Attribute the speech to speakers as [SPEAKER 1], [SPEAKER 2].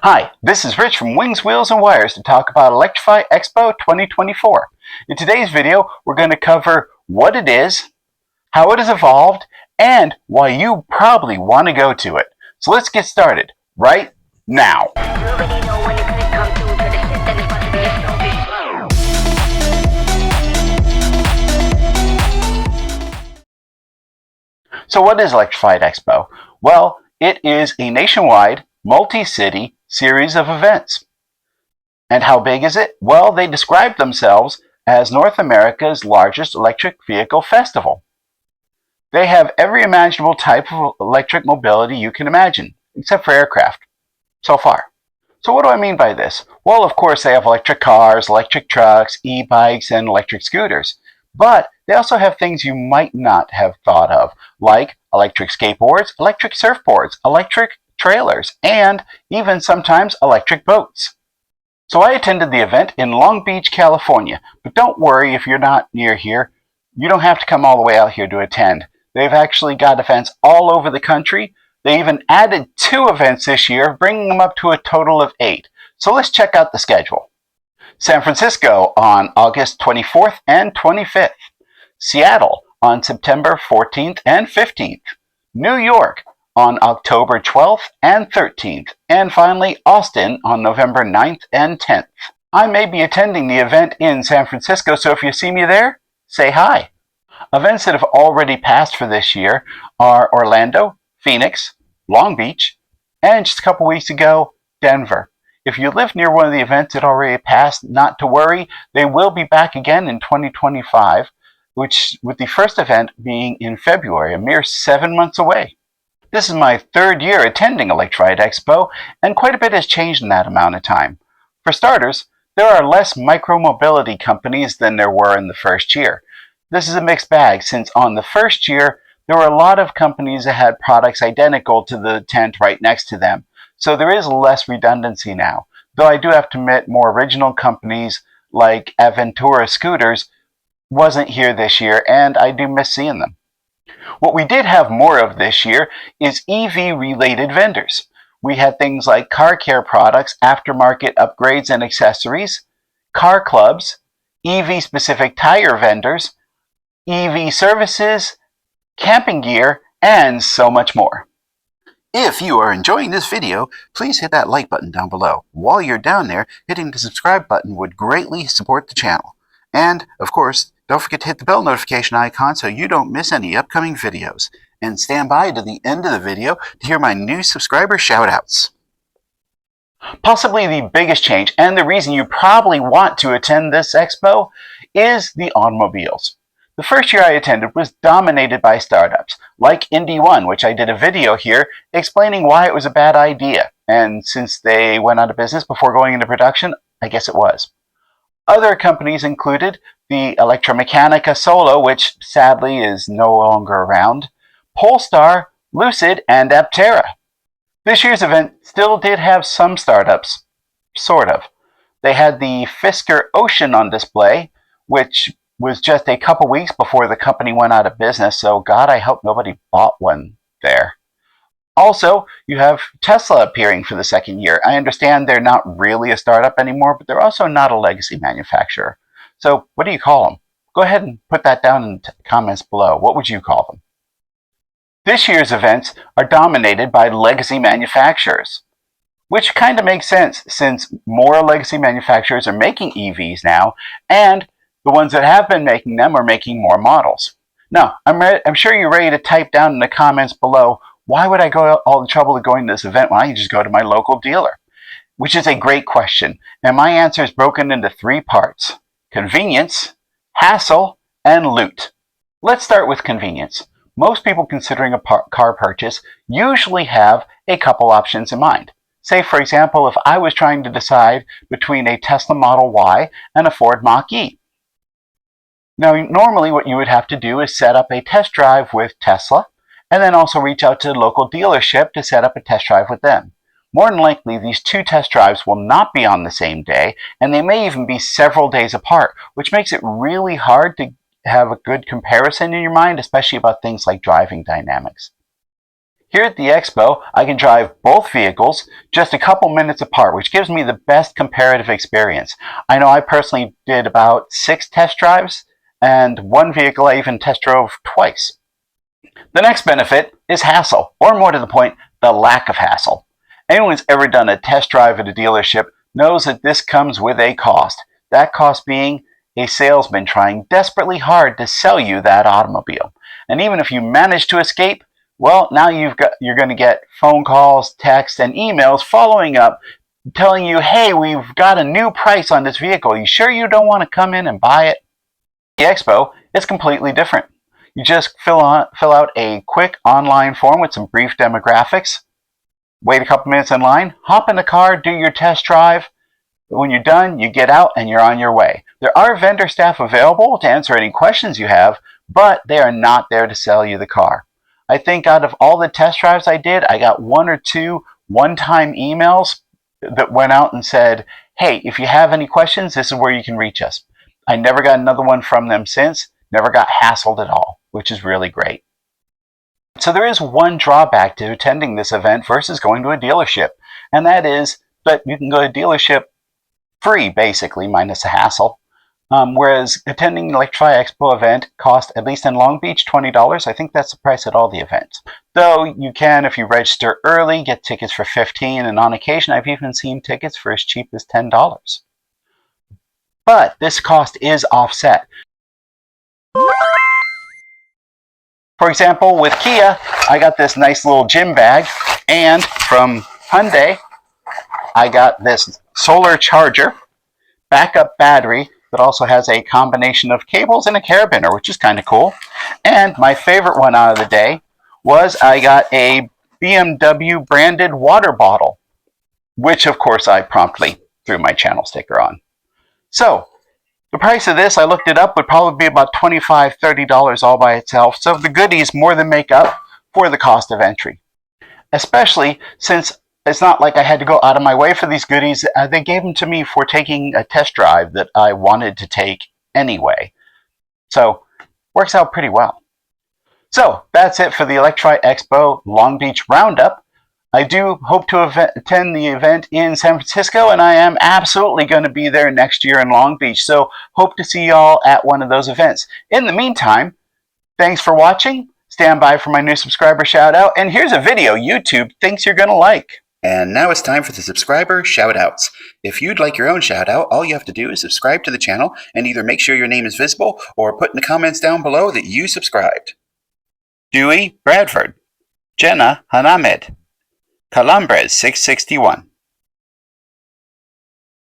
[SPEAKER 1] Hi, this is Rich from Wings, Wheels, and Wires to talk about Electrify Expo 2024. In today's video, we're going to cover what it is, how it has evolved, and why you probably want to go to it. So let's get started right now. So what is Electrified Expo? Well, it is a nationwide, multi-city series of events. And how big is it? Well, they describe themselves as North America's largest electric vehicle festival. They have every imaginable type of electric mobility you can imagine, except for aircraft, so far. So what do I mean by this? Well, of course, they have electric cars, electric trucks, e-bikes, and electric scooters. But they also have things you might not have thought of, like electric skateboards, electric surfboards, electric trailers, and even sometimes electric boats. So I attended the event in Long Beach, California, but don't worry if you're not near here. You don't have to come all the way out here to attend. They've actually got events all over the country. They even added 2 events this year, bringing them up to a total of 8. So let's check out the schedule. San Francisco on August 24th and 25th. Seattle on September 14th and 15th. New York on October 12th and 13th. And finally, Austin on November 9th and 10th. I may be attending the event in San Francisco, so if you see me there, say hi. Events that have already passed for this year are Orlando, Phoenix, Long Beach, and just a couple weeks ago, Denver. If you live near one of the events that already passed, not to worry, they will be back again in 2025, with the first event being in February, a mere 7 months away. This is my 3rd year attending Electrified Expo, and quite a bit has changed in that amount of time. For starters, there are less micro-mobility companies than there were in the first year. This is a mixed bag, since on the first year, there were a lot of companies that had products identical to the tent right next to them. So there is less redundancy now, though I do have to admit more original companies like Aventura Scooters wasn't here this year, and I do miss seeing them. What we did have more of this year is EV-related vendors. We had things like car care products, aftermarket upgrades and accessories, car clubs, EV-specific tire vendors, EV services, camping gear, and so much more. If you are enjoying this video, please hit that like button down below. While you're down there, hitting the subscribe button would greatly support the channel. And, of course, don't forget to hit the bell notification icon so you don't miss any upcoming videos. And stand by to the end of the video to hear my new subscriber shoutouts. Possibly the biggest change, and the reason you probably want to attend this expo, is the automobiles. The first year I attended was dominated by startups, like Indy One, which I did a video here explaining why it was a bad idea. And since they went out of business before going into production, I guess it was. Other companies included the Electromechanica Solo, which sadly is no longer around, Polestar, Lucid, and Aptera. This year's event still did have some startups, sort of. They had the Fisker Ocean on display, which was just a couple weeks before the company went out of business, so God, I hope nobody bought one there. Also, you have Tesla appearing for the 2nd year. I understand they're not really a startup anymore, but they're also not a legacy manufacturer. So what do you call them? Go ahead and put that down in the comments below. What would you call them? This year's events are dominated by legacy manufacturers, which kind of makes sense since more legacy manufacturers are making EVs now, and the ones that have been making them are making more models. Now, I'm sure you're ready to type down in the comments below, why would I go all the trouble of going to this event when I can just go to my local dealer? Which is a great question, and my answer is broken into 3 parts: convenience, hassle, and loot. Let's start with convenience. Most people considering a car purchase usually have a couple options in mind. Say, for example, if I was trying to decide between a Tesla Model Y and a Ford Mach-E. Now, normally what you would have to do is set up a test drive with Tesla, and then also reach out to the local dealership to set up a test drive with them. More than likely, these 2 test drives will not be on the same day, and they may even be several days apart, which makes it really hard to have a good comparison in your mind, especially about things like driving dynamics. Here at the expo, I can drive both vehicles just a couple minutes apart, which gives me the best comparative experience. I know I personally did about 6 test drives, and one vehicle I even test drove twice. The next benefit is hassle, or more to the point, the lack of hassle. Anyone who's ever done a test drive at a dealership knows that this comes with a cost. That cost being a salesman trying desperately hard to sell you that automobile. And even if you manage to escape, well, now you're going to get phone calls, texts, and emails following up telling you, hey, we've got a new price on this vehicle. You sure you don't want to come in and buy it? The expo is completely different. You just fill out a quick online form with some brief demographics, wait a couple minutes in line, hop in the car, do your test drive. When you're done, you get out and you're on your way. There are vendor staff available to answer any questions you have, but they are not there to sell you the car. I think out of all the test drives I did, I got 1 or 2 one-time emails that went out and said, hey, if you have any questions, this is where you can reach us. I never got another one from them since, never got hassled at all, which is really great. So there is one drawback to attending this event versus going to a dealership, and that is that you can go to a dealership free, basically, minus the hassle. Whereas attending the Electrify Expo event costs, at least in Long Beach, $20. I think that's the price at all the events. Though you can, if you register early, get tickets for $15, and on occasion I've even seen tickets for as cheap as $10. But this cost is offset. For example, with Kia, I got this nice little gym bag, and from Hyundai, I got this solar charger, backup battery that also has a combination of cables and a carabiner, which is kind of cool. And my favorite one out of the day was I got a BMW branded water bottle, which of course I promptly threw my channel sticker on. So the price of this, I looked it up, would probably be about $25, $30 all by itself. So the goodies more than make up for the cost of entry. Especially since it's not like I had to go out of my way for these goodies. They gave them to me for taking a test drive that I wanted to take anyway. So works out pretty well. So that's it for the Electrify Expo Long Beach Roundup. I do hope to attend the event in San Francisco, and I am absolutely going to be there next year in Long Beach. So hope to see y'all at one of those events. In the meantime, thanks for watching. Stand by for my new subscriber shout out. And here's a video YouTube thinks you're going to like.
[SPEAKER 2] And now it's time for the subscriber shout-outs. If you'd like your own shout-out, all you have to do is subscribe to the channel and either make sure your name is visible or put in the comments down below that you subscribed.
[SPEAKER 1] Dewey Bradford, Jenna Hanamed, Calambres 661,